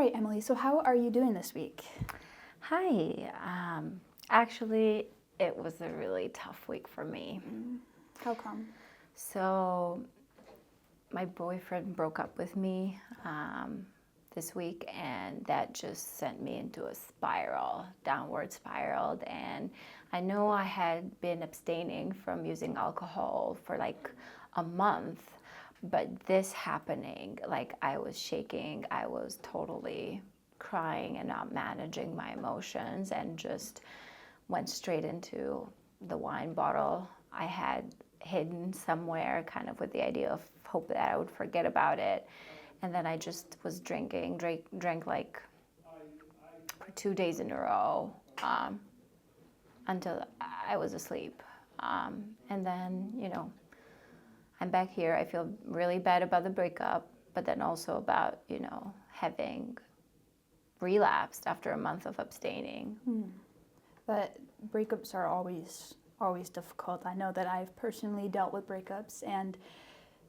right, Emily, so how are you doing this week? Hi. Actually, it was a really tough week for me. How come? So, my boyfriend broke up with me this week, and that just sent me into a spiral, downward spiraled. And I know I had been abstaining from using alcohol for like a month, but this happening, like I was shaking, I was totally crying and not managing my emotions, and just went straight into the wine bottle I had hidden somewhere, kind of with the idea of hope that I would forget about it. And then I just was drank like for 2 days in a row until I was asleep. And then, I'm back here. I feel really bad about the breakup, but then also about, having relapsed after a month of abstaining. But breakups are always difficult. I know that I've personally dealt with breakups, and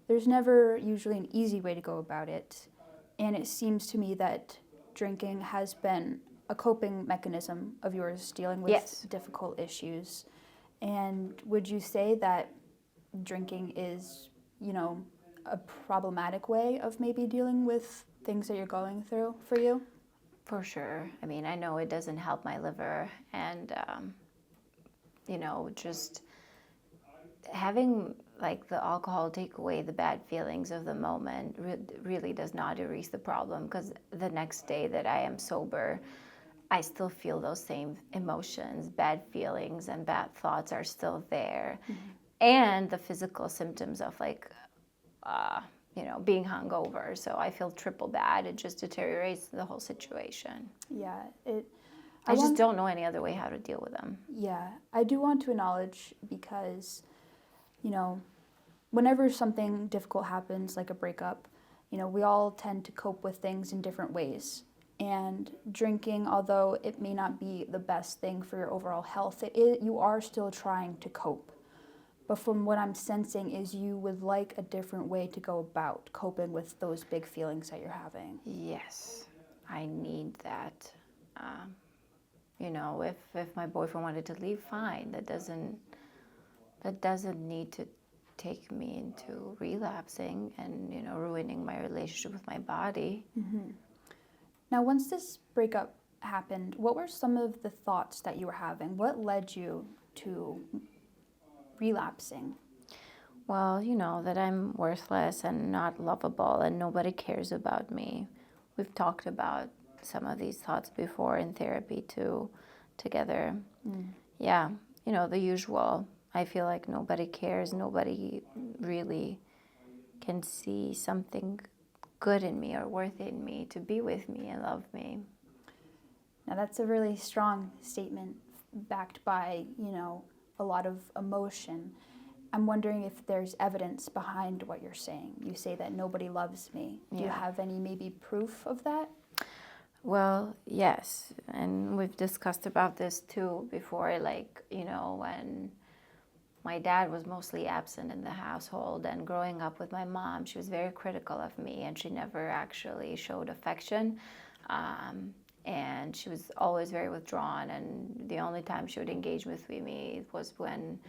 there's never usually an easy way to go about it. And it seems to me that drinking has been a coping mechanism of yours dealing with Yes. difficult issues. And would you say that drinking is, a problematic way of maybe dealing with things that you're going through for you? For sure. I mean, I know it doesn't help my liver, and just having like the alcohol take away the bad feelings of the moment really does not erase the problem, because the next day that I am sober, I still feel those same emotions, bad feelings and bad thoughts are still there. And the physical symptoms of like, being hungover. So I feel triple bad. It just deteriorates the whole situation. Yeah, I just don't know any other way how to deal with them. Yeah, I do want to acknowledge because, whenever something difficult happens, like a breakup, we all tend to cope with things in different ways. And drinking, although it may not be the best thing for your overall health, you are still trying to cope. But from what I'm sensing is you would like a different way to go about coping with those big feelings that you're having. Yes, I need that. If my boyfriend wanted to leave, fine. That doesn't need to take me into relapsing and ruining my relationship with my body. Now, once this breakup happened, what were some of the thoughts that you were having? What led you to relapsing? Well, that I'm worthless and not lovable and nobody cares about me. We've talked about some of these thoughts before in therapy too, together. Yeah, the usual. I feel like nobody cares, nobody really can see something good in me or worth in me to be with me and love me. Now, that's a really strong statement backed by, a lot of emotion. I'm wondering if there's evidence behind what you're saying. You say that nobody loves me. Do you Yeah. have any maybe proof of that? Well, yes, and we've discussed about this too before, like, when my dad was mostly absent in the household, and growing up with my mom, she was very critical of me, and she never actually showed affection. And she was always very withdrawn, and the only time she would engage with me was when,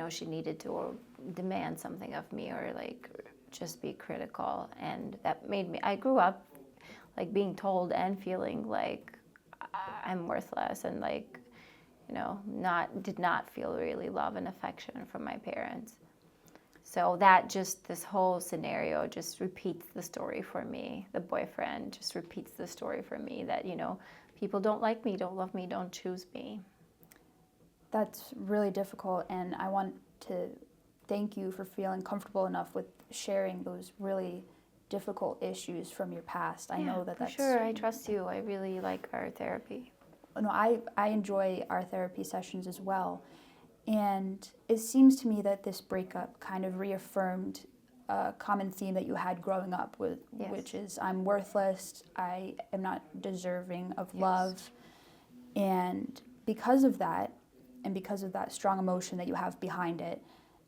she needed to or demand something of me, or like just be critical. And that made me, I grew up like being told and feeling like I'm worthless, and like, did not feel really love and affection from my parents. So this whole scenario just repeats the story for me. The boyfriend just repeats the story for me that, people don't like me, don't love me, don't choose me. That's really difficult, and I want to thank you for feeling comfortable enough with sharing those really difficult issues from your past. I know that for that's... sure. I trust you. I really like our therapy. No, I enjoy our therapy sessions as well. And it seems to me that this breakup kind of reaffirmed a common theme that you had growing up with, Yes. which is I'm worthless, I am not deserving of Yes. love. And because of that, and because of that strong emotion that you have behind it,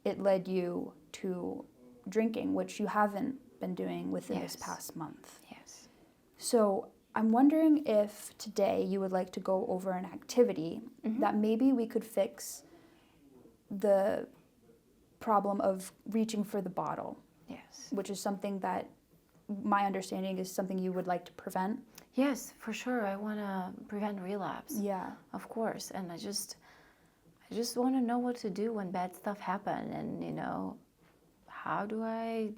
it led you to drinking, which you haven't been doing within this Yes. past month. Yes. So I'm wondering if today you would like to go over an activity that maybe we could fix the problem of reaching for the bottle, Yes. which is something that my understanding is something you would like to prevent. Yes, for sure. I want to prevent relapse. Yeah. Of course. And I just want to know what to do when bad stuff happen, and how do I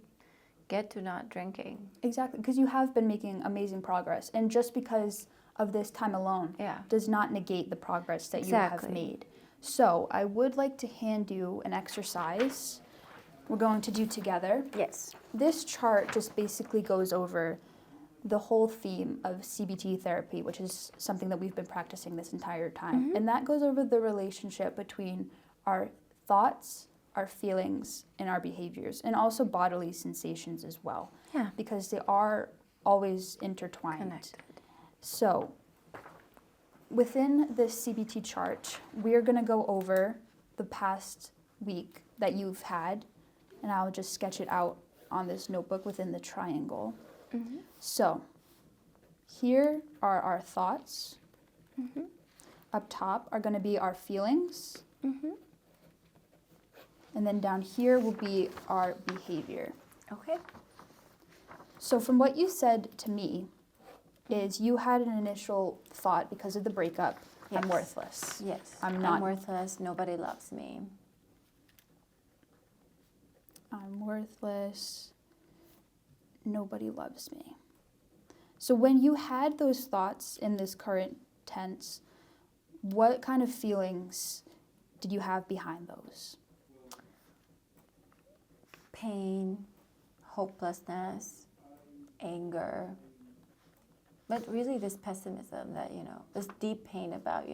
get to not drinking? Exactly, because you have been making amazing progress, and just because of this time alone Yeah. does not negate the progress that you have Exactly. made. So I would like to hand you an exercise we're going to do together. Yes. This chart just basically goes over the whole theme of CBT therapy, which is something that we've been practicing this entire time. And that goes over the relationship between our thoughts, our feelings, and our behaviors, and also bodily sensations as well. Yeah. Because they are always intertwined. Connected. So within this CBT chart, we're going to go over the past week that you've had, and I'll just sketch it out on this notebook within the triangle. So here are our thoughts. Up top are going to be our feelings. And then down here will be our behavior. Okay. So from what you said to me is you had an initial thought because of the breakup, Yes. I'm worthless. Yes. I'm not- worthless. Nobody loves me. I'm worthless. Nobody loves me. So when you had those thoughts in this current tense, what kind of feelings did you have behind those? Pain, hopelessness, anger. But really this pessimism that, this deep pain about,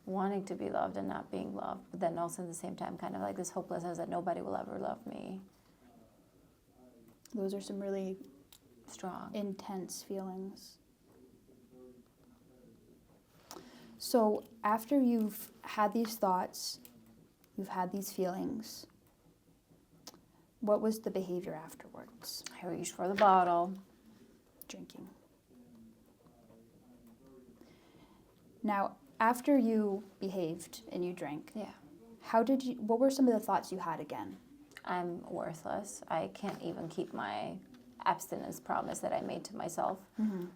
wanting to be loved and not being loved, but then also at the same time kind of like this hopelessness that nobody will ever love me. Those are some really Strong. intense feelings. So after you've had these thoughts, you've had these feelings, what was the behavior afterwards? I reached for the bottle. Drinking. Now, after you behaved and you drank, Yeah. what were some of the thoughts you had again? I'm worthless. I can't even keep my abstinence promise that I made to myself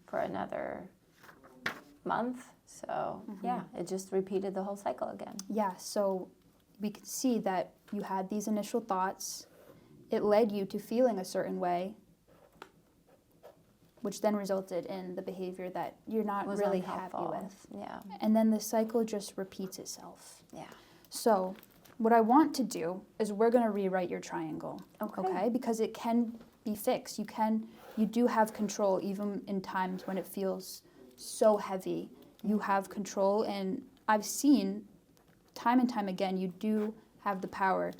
for another month. So, yeah, it just repeated the whole cycle again. Yeah, so we could see that you had these initial thoughts. It led you to feeling a certain way, which then resulted in the behavior that you're not Was really unhelpful. happy with. Yeah. And then the cycle just repeats itself. Yeah. So what I want to do is we're going to rewrite your triangle, Okay. Because it can be fixed. You do have control even in times when it feels so heavy. You have control, and I've seen time and time again, you do have the power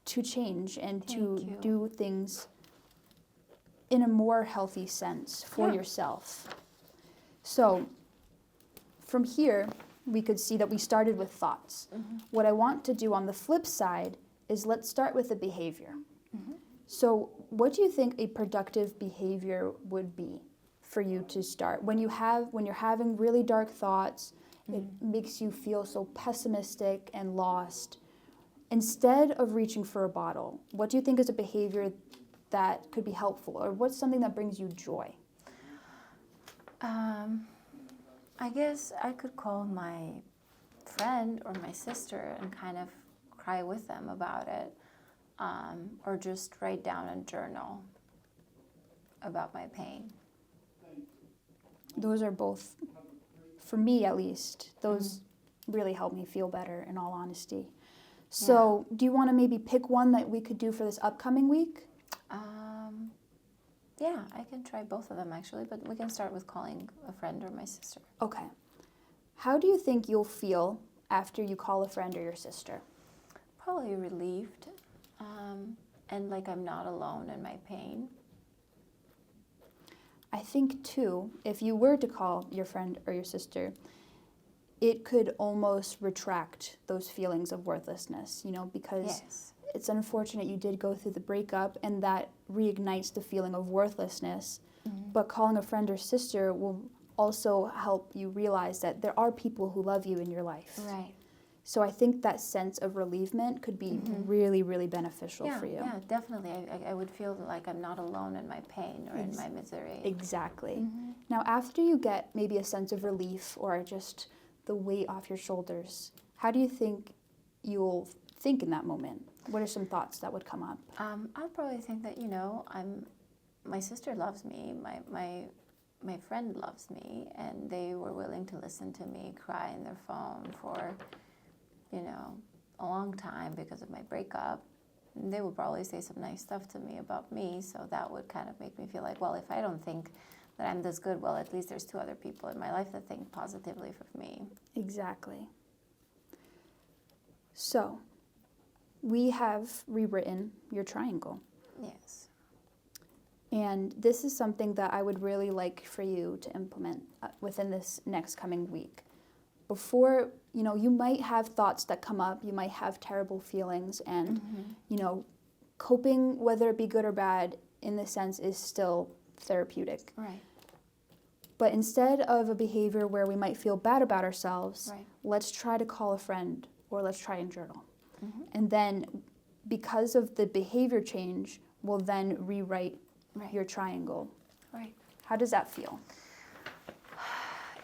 to change and to Thank you. do things in a more healthy sense for Yeah. yourself. So from here, we could see that we started with thoughts. What I want to do on the flip side is let's start with the behavior. So what do you think a productive behavior would be for you to start? When you're having really dark thoughts, it makes you feel so pessimistic and lost. Instead of reaching for a bottle, what do you think is a behavior that could be helpful, or what's something that brings you joy? I guess I could call my friend or my sister and kind of cry with them about it, or just write down a journal about my pain. Those are both, for me at least, those really help me feel better, in all honesty. So do you want to maybe pick one that we could do for this upcoming week? Yeah, I can try both of them actually, but we can start with calling a friend or my sister. Okay. How do you think you'll feel after you call a friend or your sister? Probably relieved, and like I'm not alone in my pain. I think too, if you were to call your friend or your sister, it could almost retract those feelings of worthlessness, because Yes. it's unfortunate you did go through the breakup, and that reignites the feeling of worthlessness. but calling a friend or sister will also help you realize that there are people who love you in your life. Right. So I think that sense of relievement could be really, really beneficial Yeah, for you. yeah, definitely. I would feel like I'm not alone in my pain or in my misery. Exactly. Now, after you get maybe a sense of relief or just the weight off your shoulders, how do you think you'll think in that moment? What are some thoughts that would come up? I'll probably think that, my sister loves me, my friend loves me, and they were willing to listen to me cry in their phone for, a long time because of my breakup. And they would probably say some nice stuff to me about me, so that would kind of make me feel like, well, if I don't think that I'm this good, well, at least there's 2 other people in my life that think positively of me. Exactly. So, we have rewritten your triangle. Yes. And this is something that I would really like for you to implement within this next coming week. Before, you might have thoughts that come up, you might have terrible feelings, and, coping, whether it be good or bad, in this sense, is still therapeutic. Right. But instead of a behavior where we might feel bad about ourselves, Right. let's try to call a friend or let's try and journal. And then, because of the behavior change, we'll then rewrite your triangle. Right. How does that feel?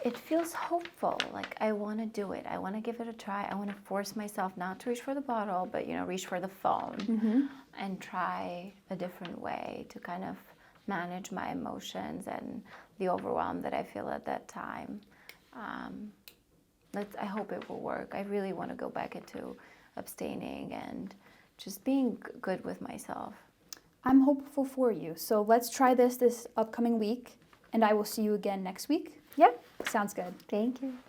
It feels hopeful. Like I want to do it. I want to give it a try. I want to force myself not to reach for the bottle, but reach for the phone and try a different way to kind of manage my emotions and the overwhelm that I feel at that time. I hope it will work. I really want to go back into abstaining and just being good with myself. I'm hopeful for you. So let's try this upcoming week, and I will see you again next week. Yep. Sounds good. Thank you.